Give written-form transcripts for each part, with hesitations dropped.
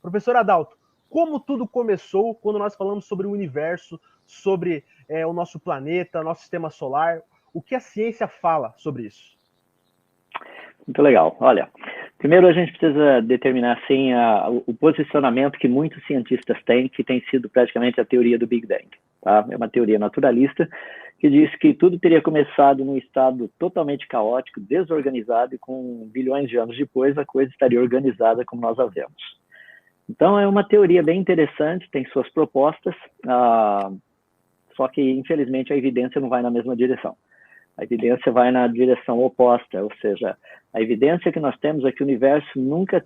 Professor Adalto, como tudo começou quando nós falamos sobre o universo, sobre o nosso planeta, nosso sistema solar? O que a ciência fala sobre isso? Muito legal. Olha, primeiro a gente precisa determinar assim o posicionamento que muitos cientistas têm, que tem sido praticamente a teoria do Big Bang. Tá? É uma teoria naturalista que diz que tudo teria começado num estado totalmente caótico, desorganizado, e com bilhões de anos depois a coisa estaria organizada como nós a vemos. Então é uma teoria bem interessante, tem suas propostas, só que infelizmente a evidência não vai na mesma direção. A evidência vai na direção oposta, ou seja, a evidência que nós temos é que o universo nunca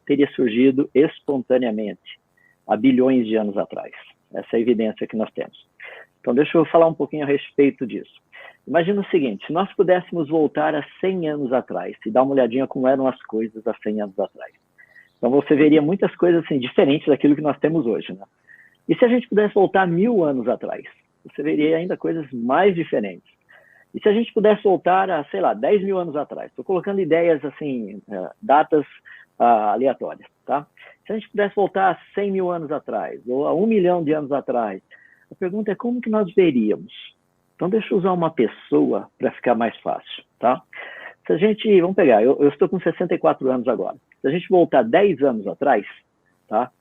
teria surgido espontaneamente, há bilhões de anos atrás. Essa é a evidência que nós temos. Então, deixa eu falar um pouquinho a respeito disso. Imagina o seguinte, se nós pudéssemos voltar a 100 anos atrás e dar uma olhadinha como eram as coisas há 100 anos atrás. Então, você veria muitas coisas assim, diferentes daquilo que nós temos hoje, né? E se a gente pudesse voltar 1000 anos atrás? Você veria ainda coisas mais diferentes. E se a gente pudesse voltar a, sei lá, 10 mil anos atrás? Estou colocando ideias, assim, datas aleatórias, tá? Se a gente pudesse voltar a 100 mil anos atrás, ou a 1 milhão de anos atrás, a pergunta é como que nós veríamos? Então, deixa eu usar uma pessoa para ficar mais fácil, tá? Se a gente, vamos pegar, eu estou com 64 anos agora. Se a gente voltar 10 anos atrás, tá?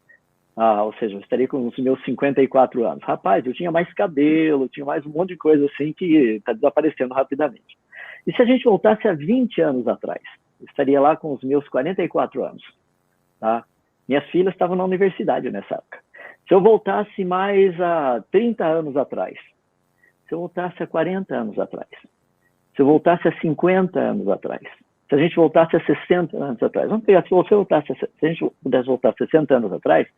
Ou seja, eu estaria com os meus 54 anos. Rapaz, eu tinha mais cabelo, tinha mais um monte de coisa assim que está desaparecendo rapidamente. E se a gente voltasse a 20 anos atrás? Eu estaria lá com os meus 44 anos. Tá? Minhas filhas estavam na universidade nessa época. Se eu voltasse mais a 30 anos atrás, se eu voltasse a 40 anos atrás, se eu voltasse a 50 anos atrás, se a gente voltasse a 60 anos atrás, vamos pegar, se a gente pudesse voltar a 60 anos atrás,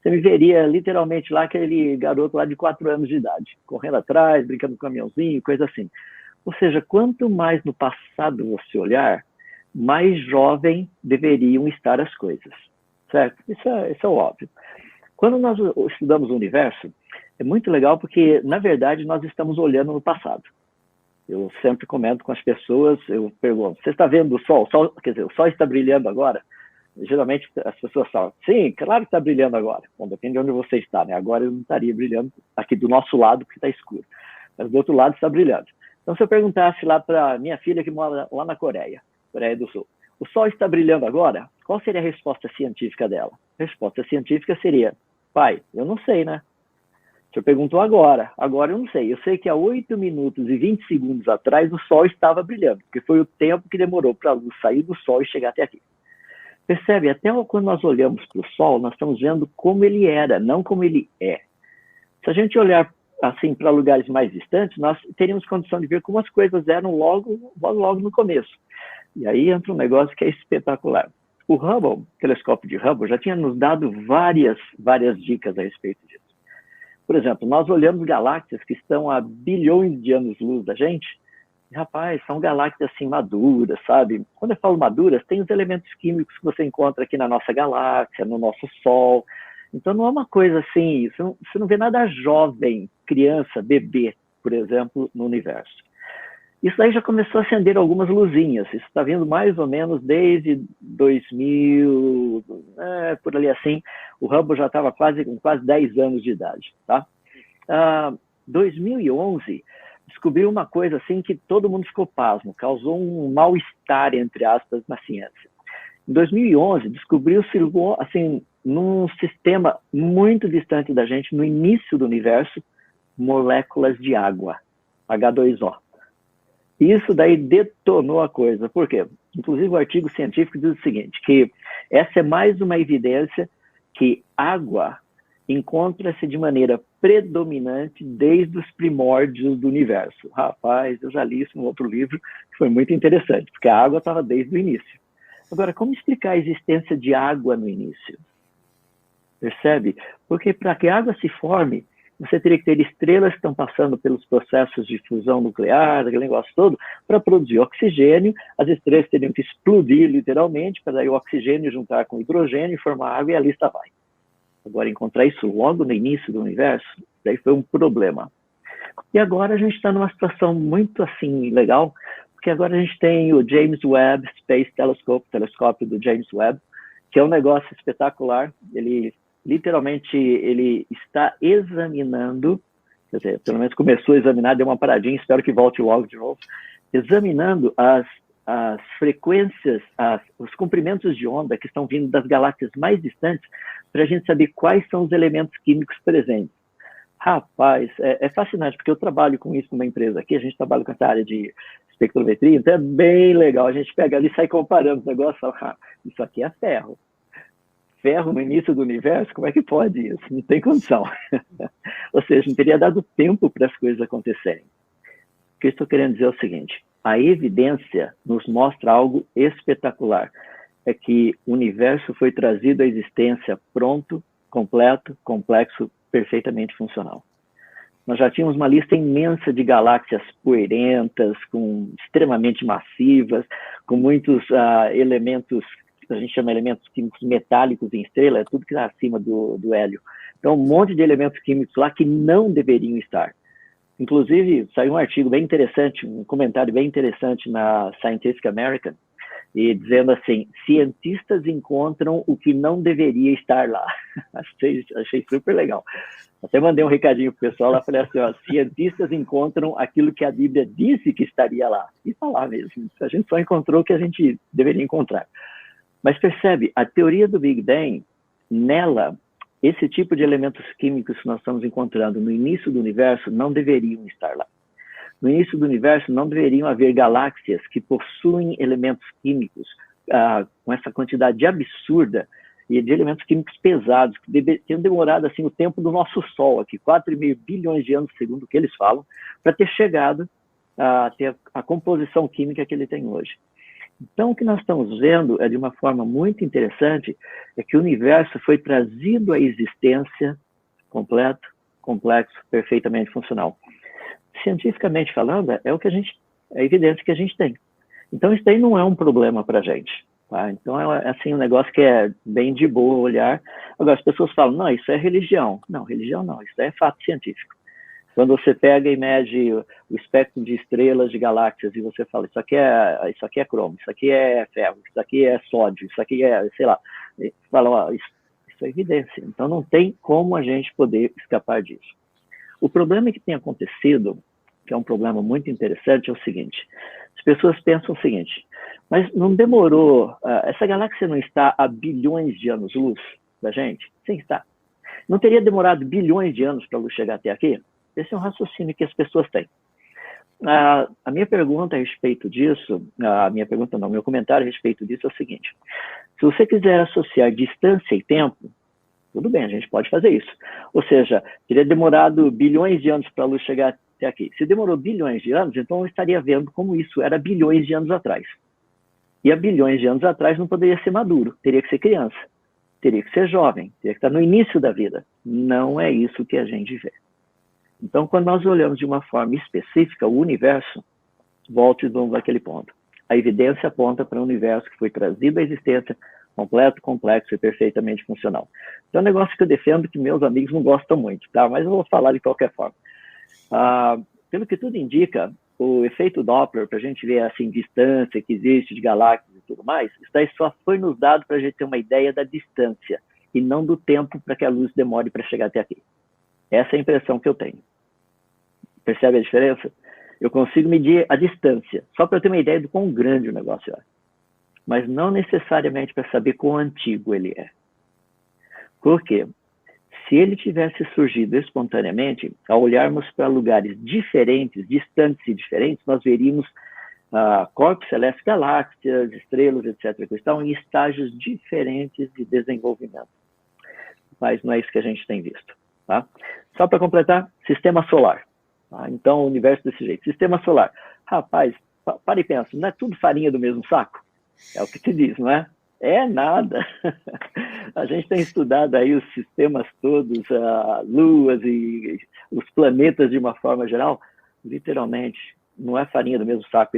você me veria literalmente lá aquele garoto lá de 4 anos de idade, correndo atrás, brincando com caminhãozinho, coisa assim. Ou seja, quanto mais no passado você olhar, mais jovem deveriam estar as coisas, certo? Isso é óbvio. Quando nós estudamos o universo, é muito legal porque, na verdade, nós estamos olhando no passado. Eu sempre comento com as pessoas, eu pergunto, você está vendo o Sol? Quer dizer, o Sol está brilhando agora? Geralmente as pessoas falam, sim, claro que está brilhando agora. Bom, depende de onde você está, né? Agora eu não estaria brilhando aqui do nosso lado, porque está escuro. Mas do outro lado está brilhando. Então, se eu perguntasse lá para minha filha que mora lá na Coreia do Sul, o Sol está brilhando agora? Qual seria a resposta científica dela? A resposta científica seria, pai, eu não sei, né? O senhor perguntou agora eu não sei. Eu sei que há 8 minutos e 20 segundos atrás o Sol estava brilhando, porque foi o tempo que demorou para a luz sair do Sol e chegar até aqui. Percebe? Até quando nós olhamos para o Sol, nós estamos vendo como ele era, não como ele é. Se a gente olhar assim para lugares mais distantes, nós teríamos condição de ver como as coisas eram logo no começo. E aí entra um negócio que é espetacular. O telescópio de Hubble, já tinha nos dado várias dicas a respeito disso. Por exemplo, nós olhamos galáxias que estão a bilhões de anos-luz da gente, e, rapaz, são galáxias assim maduras, sabe? Quando eu falo maduras, tem os elementos químicos que você encontra aqui na nossa galáxia, no nosso Sol. Então não é uma coisa assim, você não vê nada jovem, criança, bebê, por exemplo, no universo. Isso aí já começou a acender algumas luzinhas. Isso está vindo mais ou menos desde 2000, por ali assim. O Hubble já estava com quase 10 anos de idade, tá? 2011 descobriu uma coisa assim que todo mundo ficou pasmo, causou um mal-estar, entre aspas, na ciência. Em 2011, descobriu-se, assim, num sistema muito distante da gente, no início do universo, moléculas de água, H2O. Isso daí detonou a coisa. Por quê? Inclusive o artigo científico diz o seguinte, que essa é mais uma evidência que água encontra-se de maneira predominante desde os primórdios do universo. Rapaz, eu já li isso em outro livro, que foi muito interessante, porque a água estava desde o início. Agora, como explicar a existência de água no início? Percebe? Porque para que a água se forme, você teria que ter estrelas que estão passando pelos processos de fusão nuclear, aquele negócio todo, para produzir oxigênio. As estrelas teriam que explodir, literalmente, para daí o oxigênio juntar com o hidrogênio e formar água, e a lista vai. Agora, encontrar isso logo no início do universo, daí foi um problema. E agora a gente está numa situação muito, assim, legal, porque agora a gente tem o James Webb Space Telescope, telescópio do James Webb, que é um negócio espetacular. Ele literalmente ele está examinando, quer dizer, pelo menos começou a examinar, deu uma paradinha, espero que volte logo de novo, examinando as frequências, os comprimentos de onda que estão vindo das galáxias mais distantes, para a gente saber quais são os elementos químicos presentes. Rapaz, é fascinante, porque eu trabalho com isso numa empresa aqui, a gente trabalha com essa área de espectrometria, então é bem legal, a gente pega ali e sai comparando os negócios e fala, isso aqui é ferro. Ferro no início do universo, como é que pode isso? Não tem condição. Ou seja, não teria dado tempo para as coisas acontecerem. O que eu estou querendo dizer é o seguinte, a evidência nos mostra algo espetacular, é que o universo foi trazido à existência pronto, completo, complexo, perfeitamente funcional. Nós já tínhamos uma lista imensa de galáxias poeirentas, extremamente massivas, com muitos elementos, a gente chama elementos químicos metálicos em estrela, é tudo que está acima do hélio. Então, um monte de elementos químicos lá que não deveriam estar. Inclusive, saiu um artigo bem interessante, um comentário bem interessante na Scientific American, e dizendo assim, cientistas encontram o que não deveria estar lá. Achei super legal. Até mandei um recadinho pro pessoal lá, falei assim, ó, cientistas encontram aquilo que a Bíblia disse que estaria lá. E está lá mesmo. A gente só encontrou o que a gente deveria encontrar. Mas percebe, a teoria do Big Bang, nela, esse tipo de elementos químicos que nós estamos encontrando no início do universo não deveriam estar lá. No início do universo não deveriam haver galáxias que possuem elementos químicos com essa quantidade absurda e de elementos químicos pesados, que tenham demorado assim, o tempo do nosso Sol, aqui, 4,5 bilhões de anos, segundo o que eles falam, para ter chegado a ter a composição química que ele tem hoje. Então, o que nós estamos vendo é de uma forma muito interessante, é que o universo foi trazido à existência completo, complexo, perfeitamente funcional. Cientificamente falando, é a evidência que a gente tem. Então, isso daí não é um problema para a gente. Tá? Então, é assim, um negócio que é bem de boa olhar. Agora, as pessoas falam, não, isso é religião. Não, religião não, isso é fato científico. Quando você pega e mede o espectro de estrelas, de galáxias, e você fala, isso aqui é cromo, isso aqui é ferro, isso aqui é sódio, isso aqui é, sei lá, fala, ó, isso é evidência. Então, não tem como a gente poder escapar disso. O problema que tem acontecido, que é um problema muito interessante, é o seguinte, as pessoas pensam o seguinte, mas não demorou, essa galáxia não está a bilhões de anos-luz da gente? Sim, está. Não teria demorado bilhões de anos para a luz chegar até aqui? Esse é um raciocínio que as pessoas têm. A minha pergunta a respeito disso, meu comentário a respeito disso é o seguinte, se você quiser associar distância e tempo, tudo bem, a gente pode fazer isso. Ou seja, teria demorado bilhões de anos para a luz chegar até aqui. Se demorou bilhões de anos, então eu estaria vendo como isso era bilhões de anos atrás. E há bilhões de anos atrás não poderia ser maduro, teria que ser criança, teria que ser jovem, teria que estar no início da vida. Não é isso que a gente vê. Então, quando nós olhamos de uma forma específica o universo, volte e vamos àquele ponto. A evidência aponta para um universo que foi trazido à existência completo, complexo e perfeitamente funcional. Então, é um negócio que eu defendo que meus amigos não gostam muito, tá? Mas eu vou falar de qualquer forma. Pelo que tudo indica, o efeito Doppler, para a gente ver assim, distância que existe de galáxias e tudo mais, isso daí só foi nos dado para a gente ter uma ideia da distância e não do tempo para que a luz demore para chegar até aqui. Essa é a impressão que eu tenho. Percebe a diferença? Eu consigo medir a distância, só para eu ter uma ideia do quão grande o negócio é. Mas não necessariamente para saber quão antigo ele é. Por quê? Se ele tivesse surgido espontaneamente, ao olharmos para lugares diferentes, distantes e diferentes, nós veríamos corpos celestes, galáxias, estrelas, etc., que estão em estágios diferentes de desenvolvimento. Mas não é isso que a gente tem visto. Tá? Só para completar, sistema solar. Tá? Então, o universo desse jeito. Sistema solar. Rapaz, para e pensa, não é tudo farinha do mesmo saco? É o que se diz, não é? É nada. A gente tem estudado aí os sistemas todos, luas e os planetas de uma forma geral, literalmente, não é farinha do mesmo saco.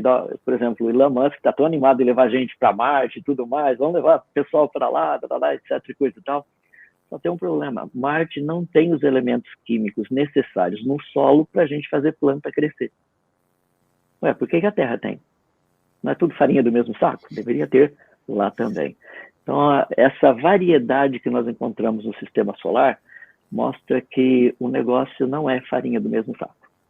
Por exemplo, o Elon Musk está tão animado em levar gente para Marte e tudo mais, vamos levar o pessoal para lá, etc, coisa e tal. Só tem um problema, Marte não tem os elementos químicos necessários no solo para a gente fazer planta crescer. Por que a Terra tem? Não é tudo farinha do mesmo saco? Deveria ter lá também. Então, essa variedade que nós encontramos no sistema solar mostra que o negócio não é farinha do mesmo saco.